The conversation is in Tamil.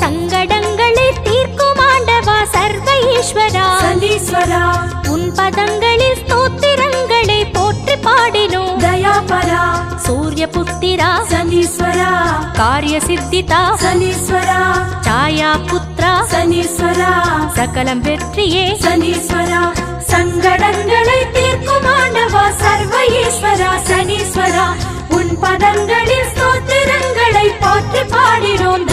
சங்கடங்களை தீர்க்கும் ஆண்டவா சர்வ ஈஸ்வரா சனீஸ்வரா உன் பதங்களில் ஸ்தோத்திரங்களை போற்றி பாடினோம் தயாபரா சூரிய புத்திரா சனீஸ்வரா காரிய சித்திதா சனீஸ்வரா சாயா புத்ரா சனீஸ்வரா சகலம் வெற்றியே சனீஸ்வரா சங்கடங்களை தீர்க்கும் ஆண்டவா சர்வ ஈஸ்வரா சனீஸ்வரா உன் பதங்களில் ஸ்தோத்திரங்களை போற்றி பாடினோம்